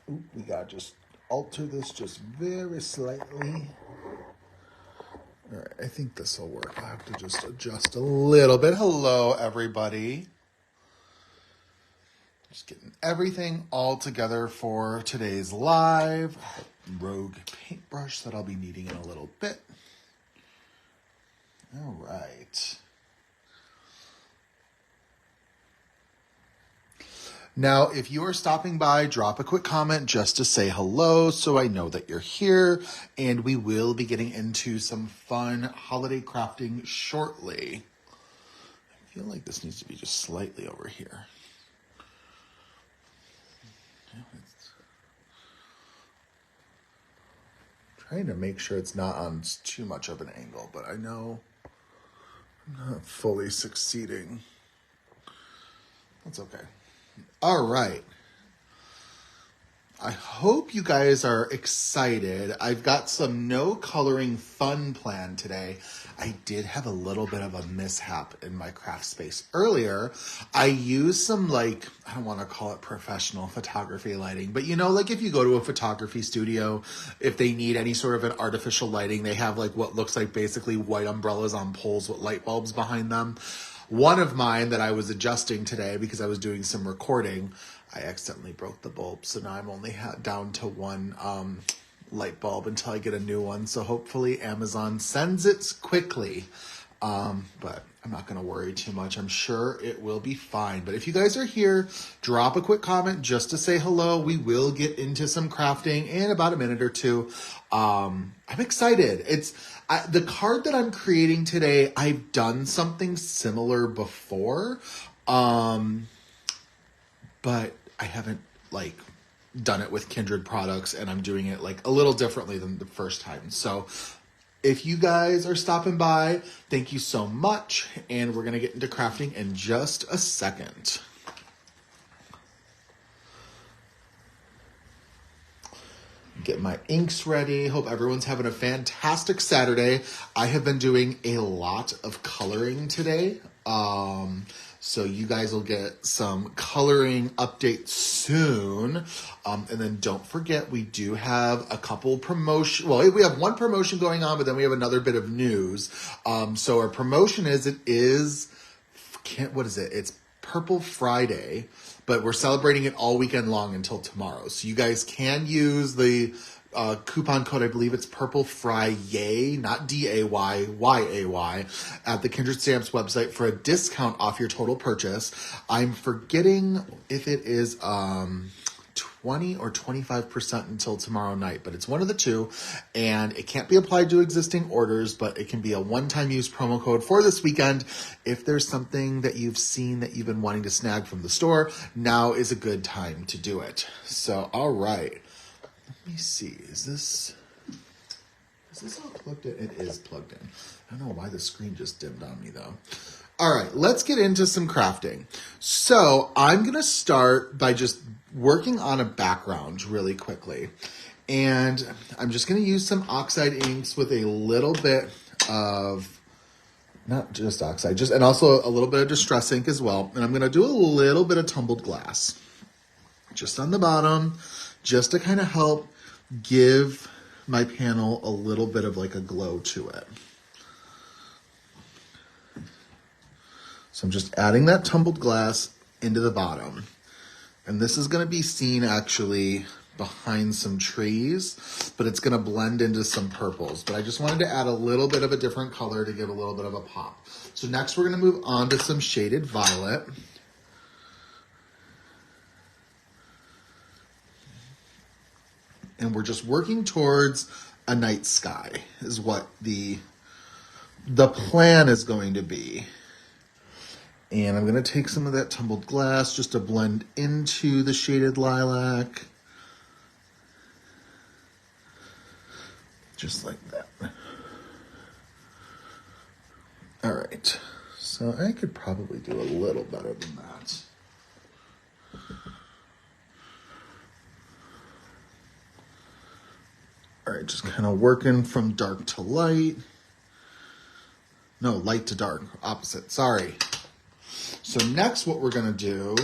Oop, we gotta just alter this just very slightly. All right, I think this will work. I have to just adjust a little bit. Hello, everybody. Just getting everything all together for today's live. Rogue paintbrush that I'll be needing in a little bit. All right. Now, if you are stopping by, drop a quick comment just to say hello so I know that you're here, and we will be getting into some fun holiday crafting shortly. I feel like this needs to be just slightly over here. Trying to make sure it's not on too much of an angle, but I know I'm not fully succeeding. That's okay. All right. I hope you guys are excited. I've got some no coloring fun planned today. I did have a little bit of a mishap in my craft space earlier. I used some, I don't want to call it professional photography lighting, but like if you go to a photography studio, if they need any sort of an artificial lighting, they have what looks like basically white umbrellas on poles with light bulbs behind them. One of mine that I was adjusting today because I was doing some recording, I accidentally broke the bulb. So now I'm only down to one light bulb until I get a new one. So hopefully Amazon sends it quickly. But I'm not going to worry too much. I'm sure it will be fine. But if you guys are here, drop a quick comment just to say hello. We will get into some crafting in about a minute or two. I'm excited. The card that I'm creating today, I've done something similar before. But I haven't done it with Kindred products, and I'm doing it a little differently than the first time. So if you guys are stopping by, thank you so much. And we're going to get into crafting in just a second. Get my inks ready. Hope everyone's having a fantastic Saturday. I have been doing a lot of coloring today. So you guys will get some coloring updates soon. And then don't forget, we do have a couple promotion. Well, we have one promotion going on, but then we have another bit of news. So our promotion is it's Purple Friday, but we're celebrating it all weekend long until tomorrow. So you guys can use the coupon code, I believe it's Purple Friday, not DAYYAY, at the Kindred Stamps website for a discount off your total purchase. I'm forgetting if it is 20 or 25% until tomorrow night, but it's one of the two, and it can't be applied to existing orders, but it can be a one-time use promo code for this weekend. If there's something that you've seen that you've been wanting to snag from the store, now is a good time to do it. So, all right. Let me see. Is this all plugged in? It is plugged in. I don't know why the screen just dimmed on me, though. All right, let's get into some crafting. So I'm going to start by just working on a background really quickly. And I'm just going to use some oxide inks with a little bit of, not just oxide, and also a little bit of distress ink as well. And I'm going to do a little bit of tumbled glass just on the bottom, just to kind of help give my panel a little bit of a glow to it. So I'm just adding that tumbled glass into the bottom. And this is going to be seen actually behind some trees, but it's going to blend into some purples. But I just wanted to add a little bit of a different color to give a little bit of a pop. So next we're going to move on to some shaded violet. And we're just working towards a night sky is what the plan is going to be. And I'm going to take some of that tumbled glass just to blend into the shaded lilac. Just like that. All right. So I could probably do a little better than that. All right, just kind of working from dark to light. No, light to dark, opposite, sorry. So next what we're gonna do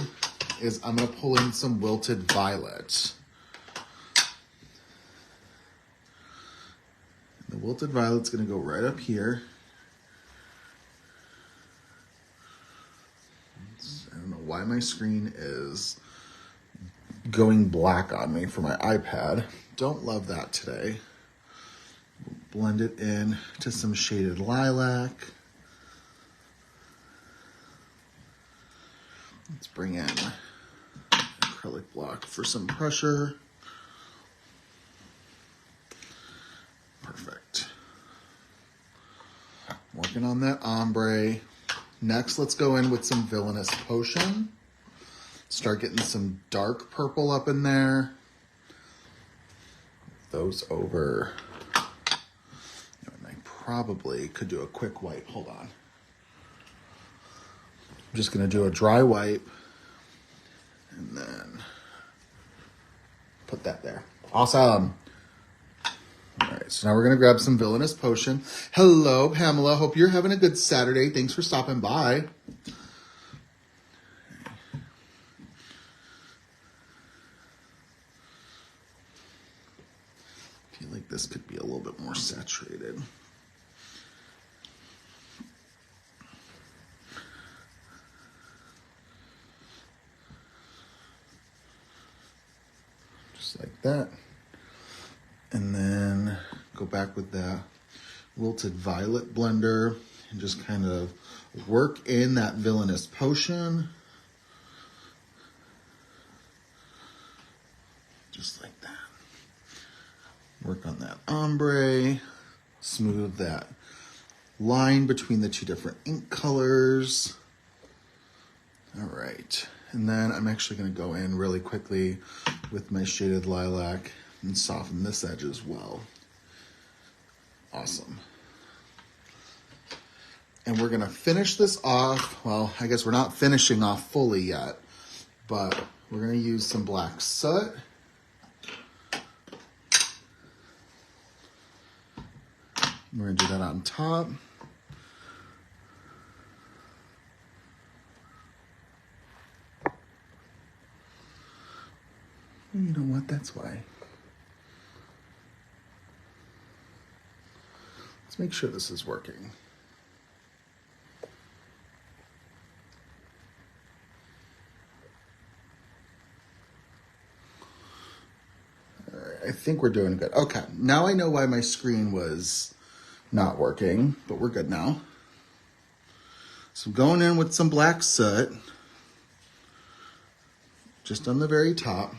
is I'm gonna pull in some wilted violet. wilted violet's gonna go right up here. I don't know why my screen is going black on me for my iPad. Don't love that today. Blend it in to some shaded lilac. Let's bring in acrylic block for some pressure. Perfect. Working on that ombre. Next, let's go in with some Villainous Potion. Start getting some dark purple up in there. Those over. And I probably could do a quick wipe. Hold on. I'm just going to do a dry wipe and then put that there. Awesome. All right, so now we're going to grab some Villainous Potion. Hello, Pamela. Hope you're having a good Saturday. Thanks for stopping by. I feel like this could be a little bit more saturated. Just like that. And then go back with that wilted violet blender and just kind of work in that Villainous Potion. Just like that. Work on that ombre. Smooth that line between the two different ink colors. All right. And then I'm actually going to go in really quickly with my shaded lilac and soften this edge as well. Awesome. And we're gonna finish this off. Well, I guess we're not finishing off fully yet, but we're gonna use some black soot. We're gonna do that on top. You know what, that's why. Let's make sure this is working. All right, I think we're doing good. Okay, now I know why my screen was not working, but we're good now. So I'm going in with some black soot, just on the very top.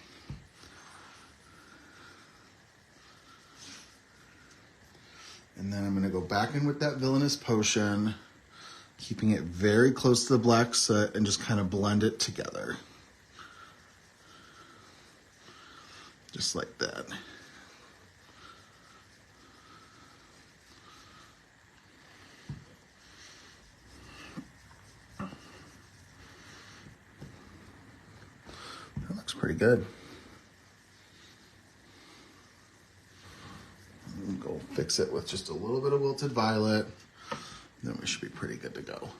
And then I'm going to go back in with that Villainous Potion, keeping it very close to the black soot and just kind of blend it together. Just like that. That looks pretty good. Go fix it with just a little bit of wilted violet. Then we should be pretty good to go.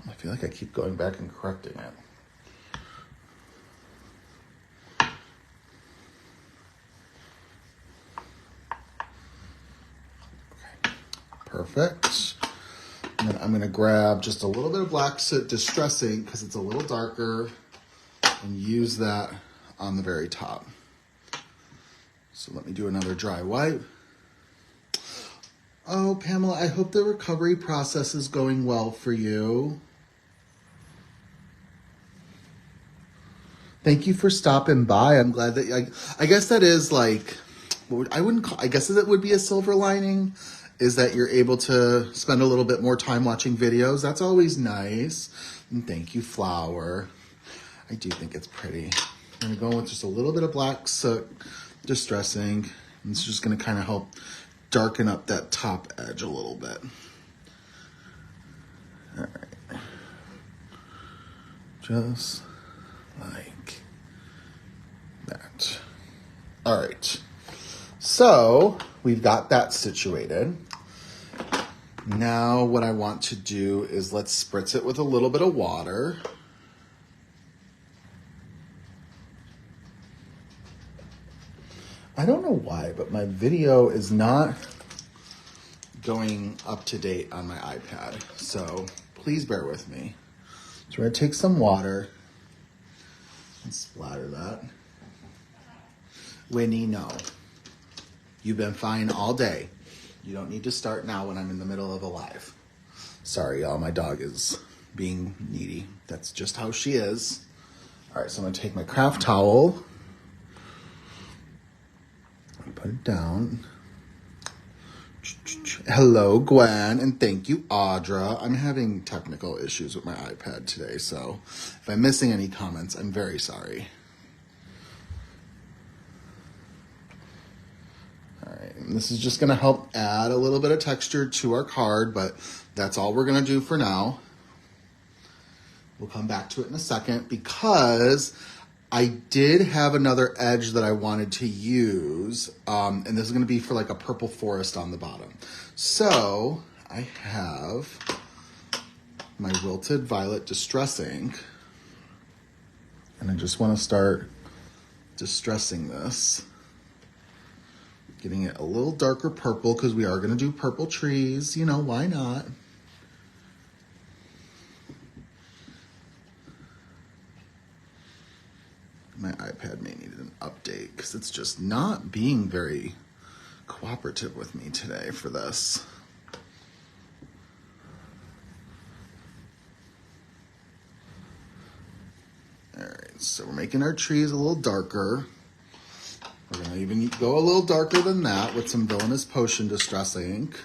I feel like I keep going back and correcting it. Okay, perfect. And then I'm gonna grab just a little bit of black soot distressing because it's a little darker, and use that on the very top. So let me do another dry wipe. Oh, Pamela, I hope the recovery process is going well for you. Thank you for stopping by. I'm glad that, I guess that is like, I guess that would be a silver lining, is that you're able to spend a little bit more time watching videos. That's always nice. And thank you, Flower. I do think it's pretty. I'm gonna go with just a little bit of black soot distressing. And it's just gonna kind of help darken up that top edge a little bit. All right. Just like that. All right. So we've got that situated. Now what I want to do is let's spritz it with a little bit of water. I don't know why, but my video is not going up to date on my iPad. So please bear with me. So we're gonna take some water and splatter that. Winnie, no. You've been fine all day. You don't need to start now when I'm in the middle of a live. Sorry, y'all, my dog is being needy. That's just how she is. All right, so I'm gonna take my craft towel and put it down. Hello, Gwen, and thank you, Audra. I'm having technical issues with my iPad today, so if I'm missing any comments, I'm very sorry. All right, and this is just gonna help add a little bit of texture to our card, but that's all we're gonna do for now. We'll come back to it in a second because I did have another edge that I wanted to use, and this is gonna be for like a purple forest on the bottom. So I have my Wilted Violet Distress ink, and I just wanna start distressing this. Getting it a little darker purple because we are gonna do purple trees, you know, why not? My iPad may need an update because it's just not being very cooperative with me today for this. All right, so we're making our trees a little darker. We're gonna even go a little darker than that with some Villainous Potion Distress ink.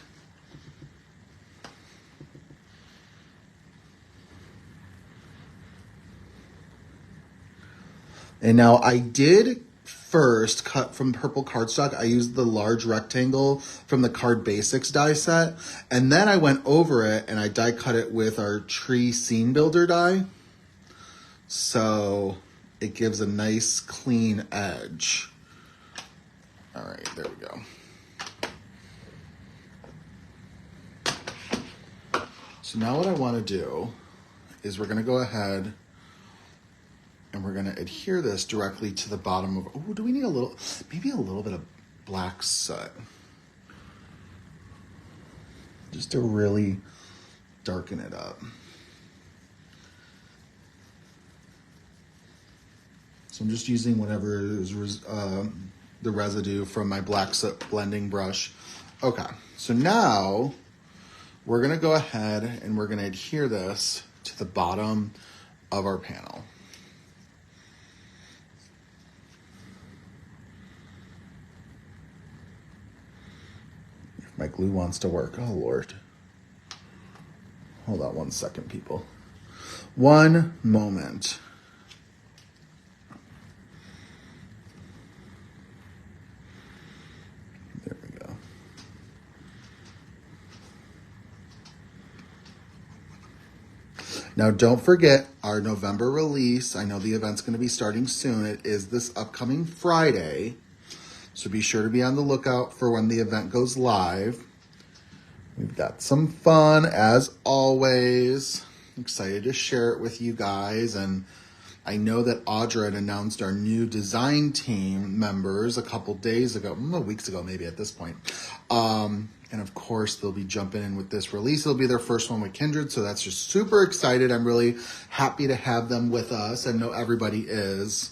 And now I did first cut from purple cardstock. I used the large rectangle from the Card Basics die set. And then I went over it and I die cut it with our Tree Scene Builder die. So it gives a nice clean edge. All right, there we go. So now what I want to do is we're going to go ahead and we're gonna adhere this directly to the bottom of, oh, do we need maybe a little bit of black soot? Just to really darken it up. So I'm just using whatever is the residue from my black soot blending brush. Okay, so now we're gonna go ahead and we're gonna adhere this to the bottom of our panel. My glue wants to work. Oh, Lord. Hold on 1 second, people. One moment. There we go. Now, don't forget our November release. I know the event's going to be starting soon. It is this upcoming Friday. So be sure to be on the lookout for when the event goes live. We've got some fun as always. Excited to share it with you guys. And I know that Audra had announced our new design team members a couple days ago, weeks ago maybe at this point. And of course, they'll be jumping in with this release. It'll be their first one with Kindred, so that's just super excited. I'm really happy to have them with us. I know everybody is.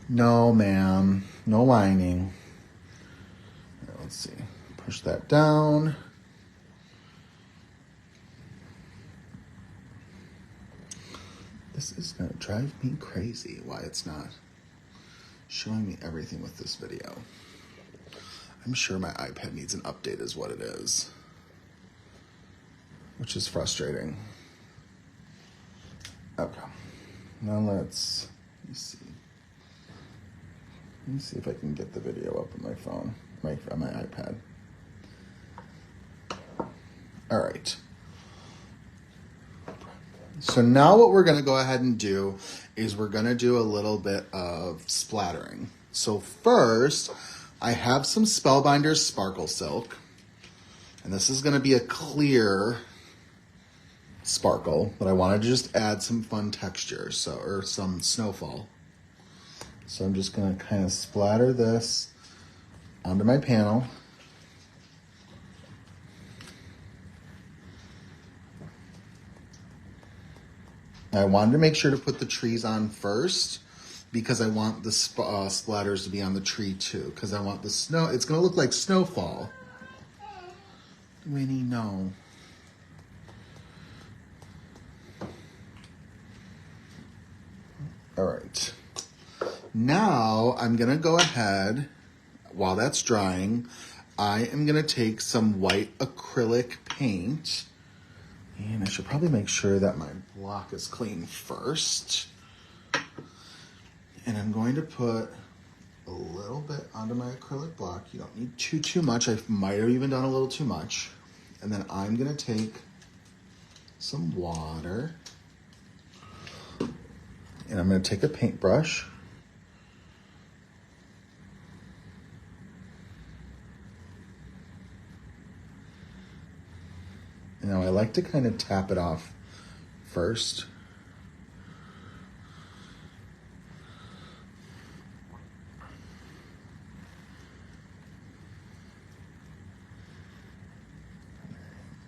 No, ma'am. No whining. Let's see. Push that down. This is going to drive me crazy why it's not showing me everything with this video. I'm sure my iPad needs an update is what it is, which is frustrating. Okay. Now let me see. Let me see if I can get the video up on my phone, on my iPad. All right. So now what we're going to go ahead and do is we're going to do a little bit of splattering. So first, I have some Spellbinders Sparkle Silk. And this is going to be a clear sparkle, but I wanted to just add some fun texture, or some snowfall. So I'm just gonna kind of splatter this onto my panel. I wanted to make sure to put the trees on first because I want the splatters to be on the tree too, because I want the snow, it's gonna look like snowfall. Winnie, no. All right. Now I'm gonna go ahead, while that's drying, I am gonna take some white acrylic paint, and I should probably make sure that my block is clean first. And I'm going to put a little bit onto my acrylic block. You don't need too much. I might have even done a little too much. And then I'm gonna take some water, and I'm gonna take a paintbrush. Now I like to kind of tap it off first.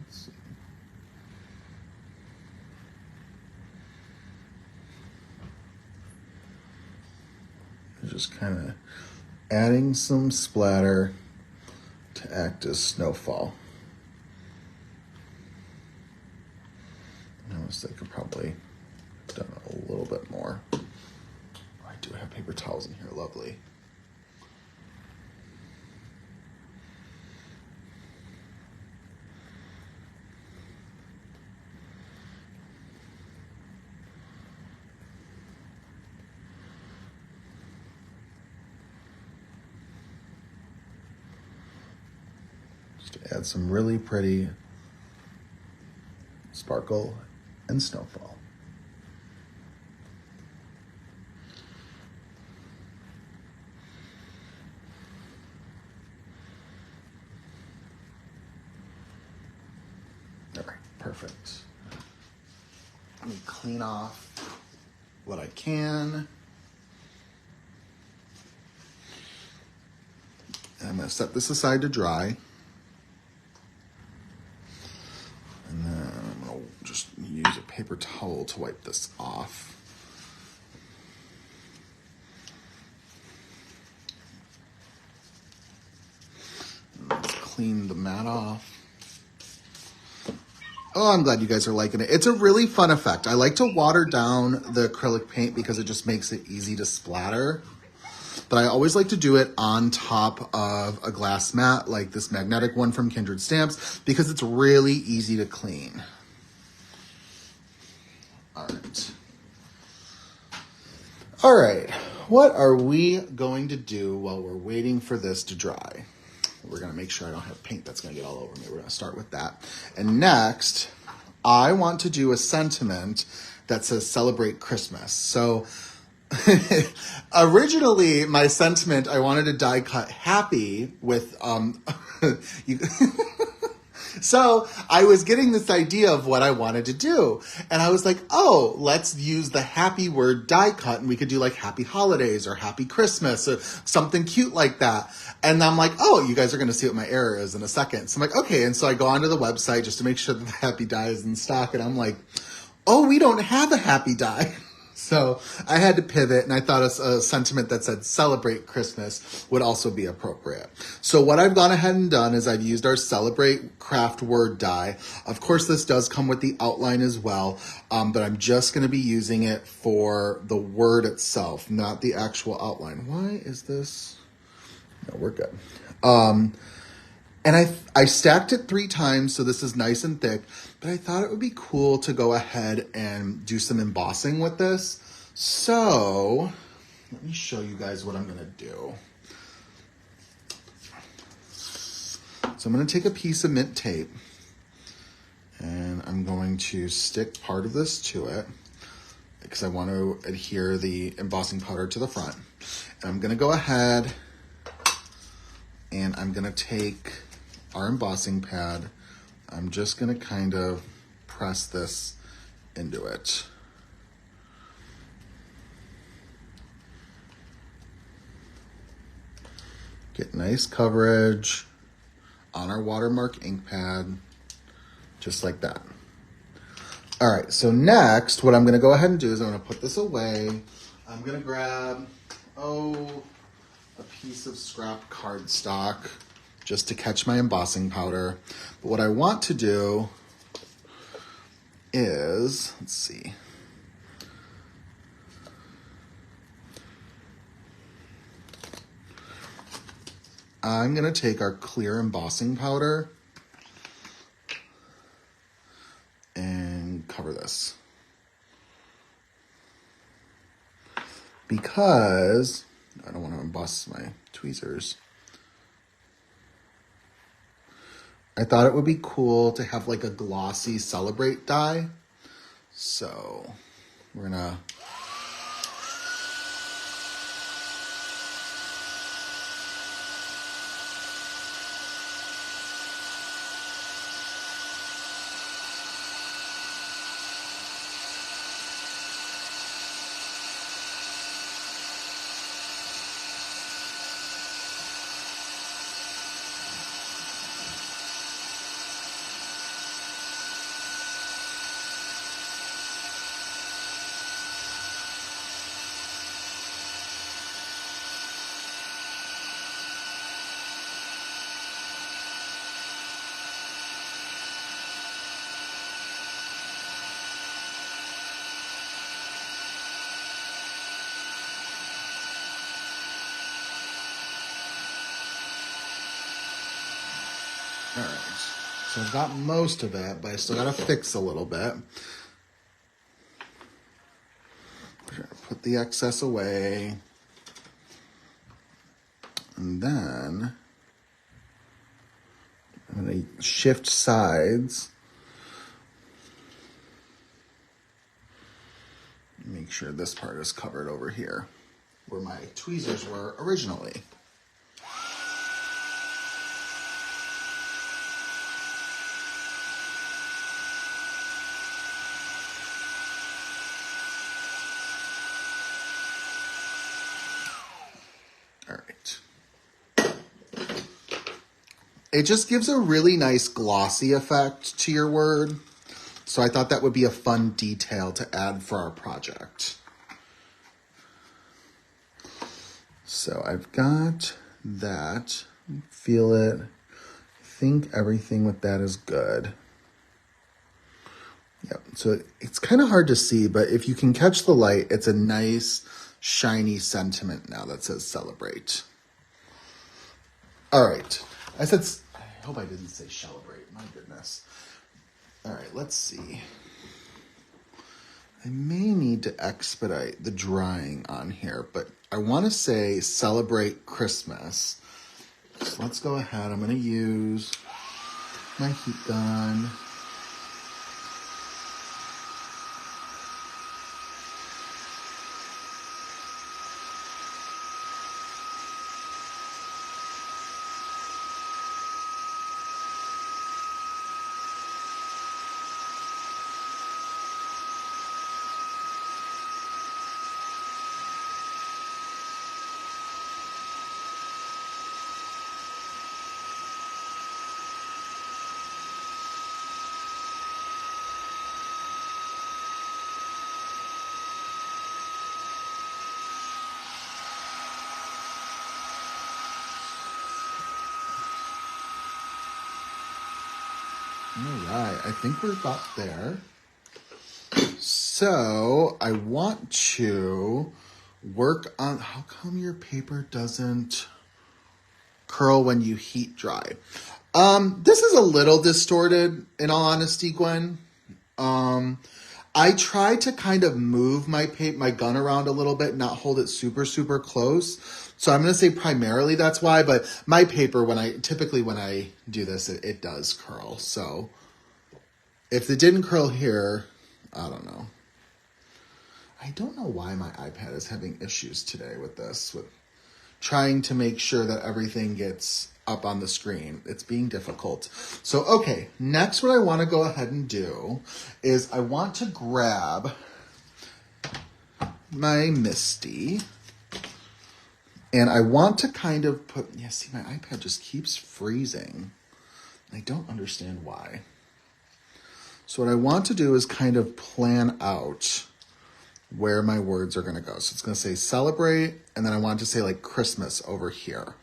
Let's see. Just kind of adding some splatter to act as snowfall. I could probably have done a little bit more. I do have paper towels in here, lovely. Just to add some really pretty sparkle and snowfall. All right, perfect. Let me clean off what I can. And I'm gonna set this aside to dry. And then I'm gonna just use a paper towel to wipe this off. And let's clean the mat off. Oh, I'm glad you guys are liking it. It's a really fun effect. I like to water down the acrylic paint because it just makes it easy to splatter. But I always like to do it on top of a glass mat, like this magnetic one from Kindred Stamps, because it's really easy to clean. All right. All right, what are we going to do while we're waiting for this to dry? We're gonna make sure I don't have paint that's gonna get all over me. We're gonna start with that. And next, I want to do a sentiment that says celebrate Christmas. So originally my sentiment, I wanted to die cut happy with, you, so I was getting this idea of what I wanted to do. And I was like, oh, let's use the happy word die cut. And we could do like happy holidays or happy Christmas or something cute like that. And I'm like, oh, you guys are going to see what my error is in a second. So I'm like, okay. And so I go onto the website just to make sure that the happy die is in stock. And I'm like, oh, we don't have a happy die. So I had to pivot, and I thought a sentiment that said celebrate Christmas would also be appropriate. So what I've gone ahead and done is I've used our celebrate craft word die. Of course, this does come with the outline as well, but I'm just going to be using it for the word itself, not the actual outline. Why is this? No, we're good. And I stacked it 3 times, so this is nice and thick, but I thought it would be cool to go ahead and do some embossing with this. So let me show you guys what I'm gonna do. So I'm gonna take a piece of mint tape, and I'm going to stick part of this to it because I want to adhere the embossing powder to the front. And I'm gonna go ahead and I'm gonna take our embossing pad. I'm just gonna kind of press this into it. Get nice coverage on our watermark ink pad, just like that. All right, so next, what I'm gonna go ahead and do is I'm gonna put this away. I'm gonna grab, a piece of scrap cardstock just to catch my embossing powder. But what I want to do is, let's see. I'm gonna take our clear embossing powder and cover this. Because I don't want to emboss my tweezers. I thought it would be cool to have like a glossy Celebrate die. So we're gonna All right, so I've got most of it, but I still got to fix a little bit. We're going to put the excess away. And then I'm going to shift sides. Make sure this part is covered over here, where my tweezers were originally. All right. It just gives a really nice glossy effect to your word. So I thought that would be a fun detail to add for our project. So I've got that. Feel it. I think everything with that is good. Yep. So it's kind of hard to see, but if you can catch the light, it's a nice shiny sentiment now that says Celebrate. All right. I hope I didn't say celebrate. My goodness. All right, let's see. I may need to expedite the drying on here, but I want to say Celebrate Christmas. So let's go ahead. I'm going to use my heat gun. All right, I think we're about there. So I want to work on, how come your paper doesn't curl when you heat dry? This is a little distorted, in all honesty, Gwen. I try to kind of move my gun around a little bit, not hold it super, super close. So I'm going to say primarily that's why, but my paper, typically when I do this, it does curl. So if it didn't curl here, I don't know. I don't know why my iPad is having issues today with this, with trying to make sure that everything gets up on the screen. It's being difficult. So, okay, next what I want to go ahead and do is I want to grab my Misty And I want to kind of put, yeah, see, my iPad just keeps freezing. I don't understand why. So what I want to do is kind of plan out where my words are going to go. So it's going to say celebrate, and then I want to say like Christmas over here.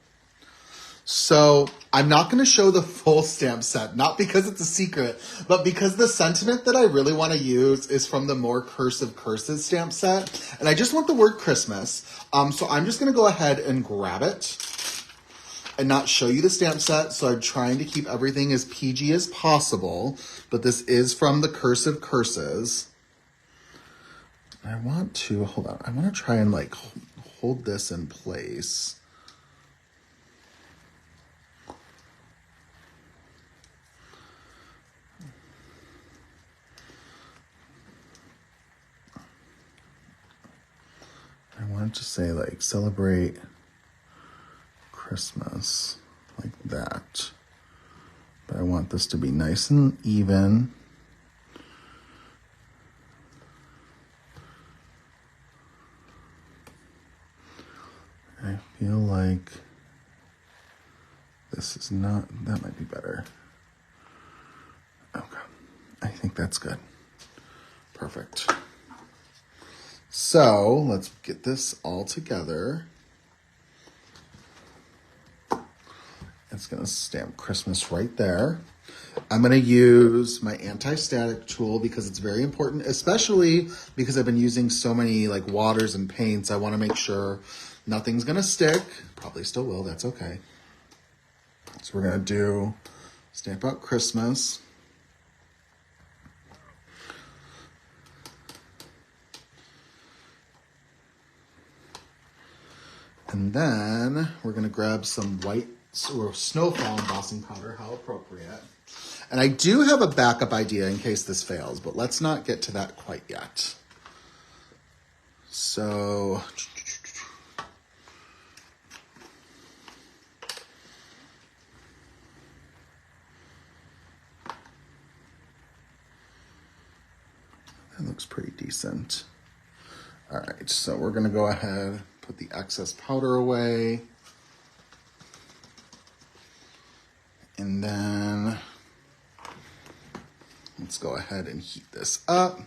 So I'm not going to show the full stamp set, not because it's a secret, but because the sentiment that I really want to use is from the more cursive curses stamp set. And I just want the word Christmas. So I'm just going to go ahead and grab it and not show you the stamp set. So I'm trying to keep everything as PG as possible, but this is from the cursive curses. I want to, hold on, I want to try and like hold this in place. I want to say like celebrate Christmas like that. But I want this to be nice and even. I feel like this is not, that might be better. Okay, I think that's good. Perfect. So let's get this all together. It's going to stamp Christmas right there. I'm going to use my anti-static tool because it's very important, especially because I've been using so many like waters and paints. I want to make sure nothing's going to stick. Probably still will. That's okay. So we're going to do stamp out Christmas. And then we're going to grab some white or snowfall embossing powder, how appropriate. And I do have a backup idea in case this fails, but let's not get to that quite yet. So that looks pretty decent. All right, so we're going to go ahead, put the excess powder away. And then let's go ahead and heat this up.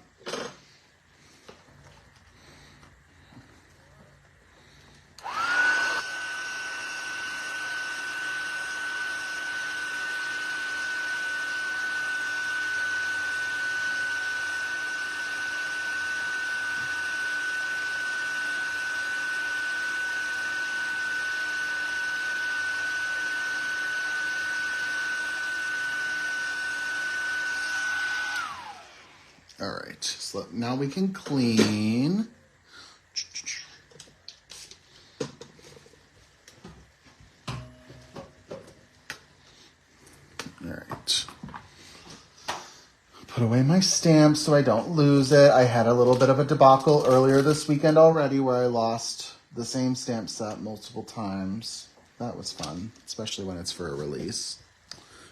All right, so now we can clean. All right. Put away my stamp so I don't lose it. I had a little bit of a debacle earlier this weekend already where I lost the same stamp set multiple times. That was fun, especially when it's for a release.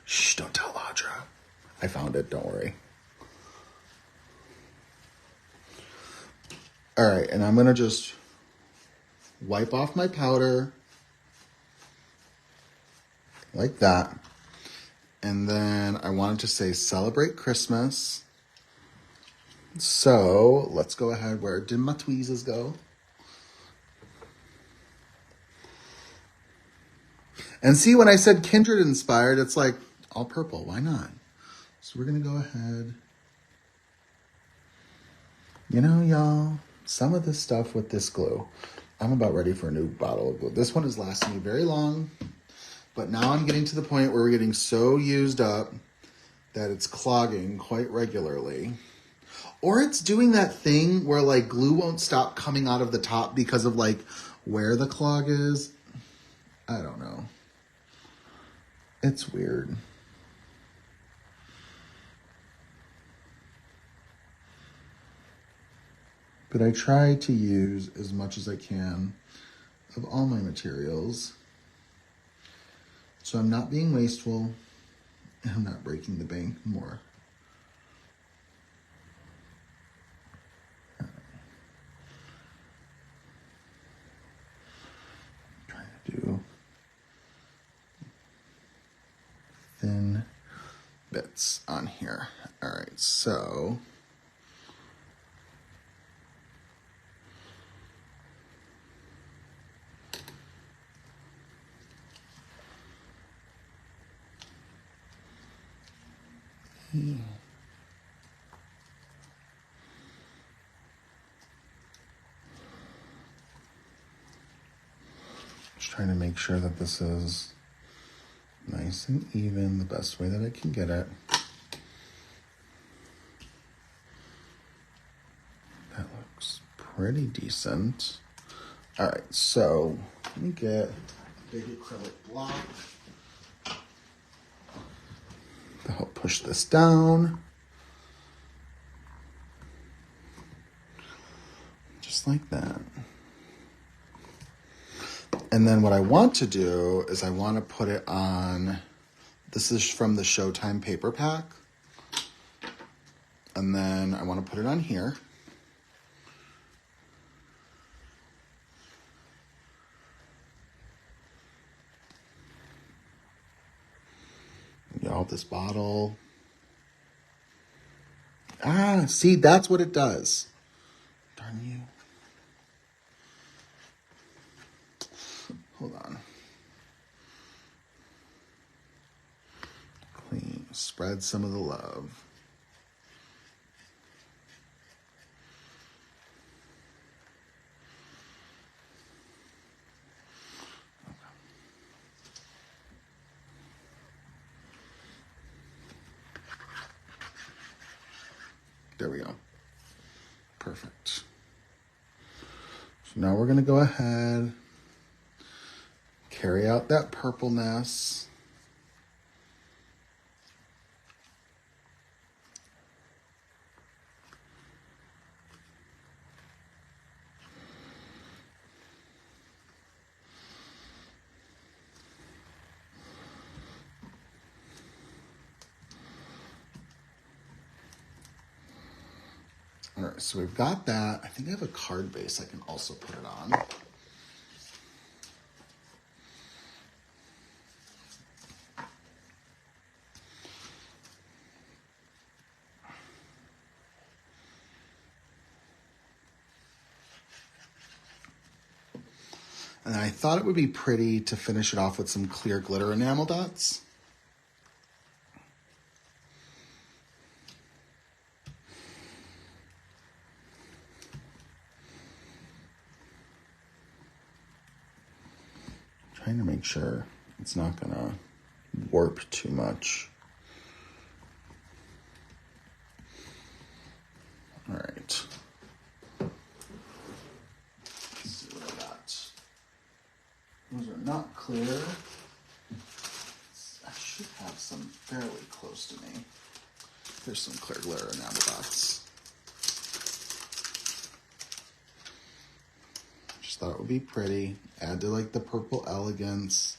Shh, don't tell Audra. I found it, don't worry. All right, and I'm gonna just wipe off my powder like that. And then I wanted to say celebrate Christmas. So let's go ahead. Where did my tweezers go? And see, when I said Kindred inspired, it's like all purple. Why not? So we're going to go ahead. You know, y'all, some of this stuff with this glue, I'm about ready for a new bottle of glue. This one is lasting me very long, but now I'm getting to the point where we're getting so used up that it's clogging quite regularly. Or it's doing that thing where like glue won't stop coming out of the top because of like where the clog is. I don't know. It's weird. But I try to use as much as I can of all my materials. So I'm not being wasteful and I'm not breaking the bank more. thin bits on here. All right, so just trying to make sure that this is nice and even the best way that I can get it. That looks pretty decent. All right, so let me get a big acrylic block to help push this down. Just like that. And then what I want to do is I want to put it on, this is from the Showtime paper pack. And then I want to put it on here. Y'all, this bottle. Ah, see, that's what it does. Darn you. Hold on. Clean. Spread some of the love. There we go. Perfect. So now we're going to go ahead, carry out that purpleness. All right, so we've got that. I think I have a card base I can also put it on. And I thought it would be pretty to finish it off with some clear glitter enamel dots. Trying to make sure it's not gonna warp too much. All right. Let's see what I got. Those are not clear. I should have some fairly close to me. There's some clear glitter enamel dots. Just thought it would be pretty. Add to like the purple elegance.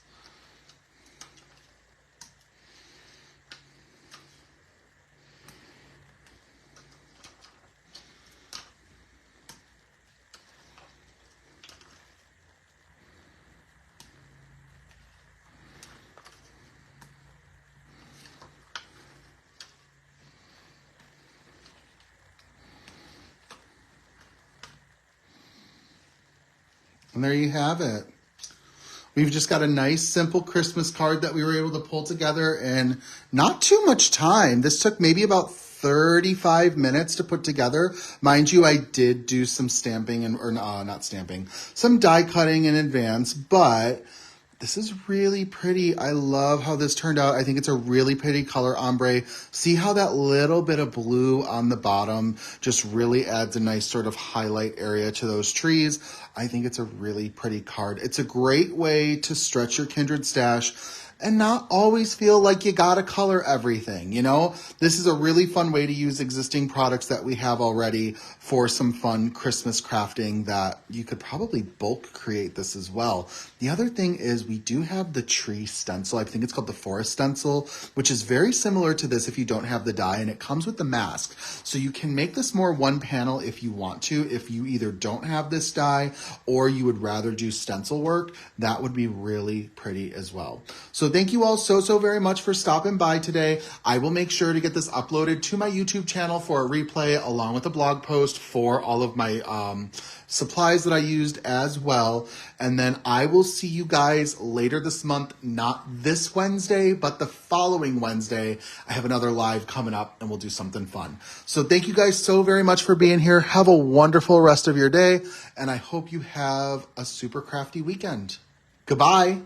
And there you have it. We've just got a nice, simple Christmas card that we were able to pull together in not too much time. This took maybe about 35 minutes to put together. Mind you, I did do some stamping not stamping, some die cutting in advance, but this is really pretty. I love how this turned out. I think it's a really pretty color ombre. See how that little bit of blue on the bottom just really adds a nice sort of highlight area to those trees. I think it's a really pretty card. It's a great way to stretch your Kindred stash and not always feel like you gotta color everything, you know? This is a really fun way to use existing products that we have already for some fun Christmas crafting that you could probably bulk create this as well. The other thing is we do have the tree stencil. I think it's called the forest stencil, which is very similar to this if you don't have the die, and it comes with the mask. So you can make this more one panel if you want to. If you either don't have this die or you would rather do stencil work, that would be really pretty as well. So thank you all so very much for stopping by today. I will make sure to get this uploaded to my YouTube channel for a replay along with a blog post for all of my supplies that I used as well. And then I will see you guys later this month, not this Wednesday, but the following Wednesday. I have another live coming up and we'll do something fun. So thank you guys so very much for being here. Have a wonderful rest of your day. And I hope you have a super crafty weekend. Goodbye.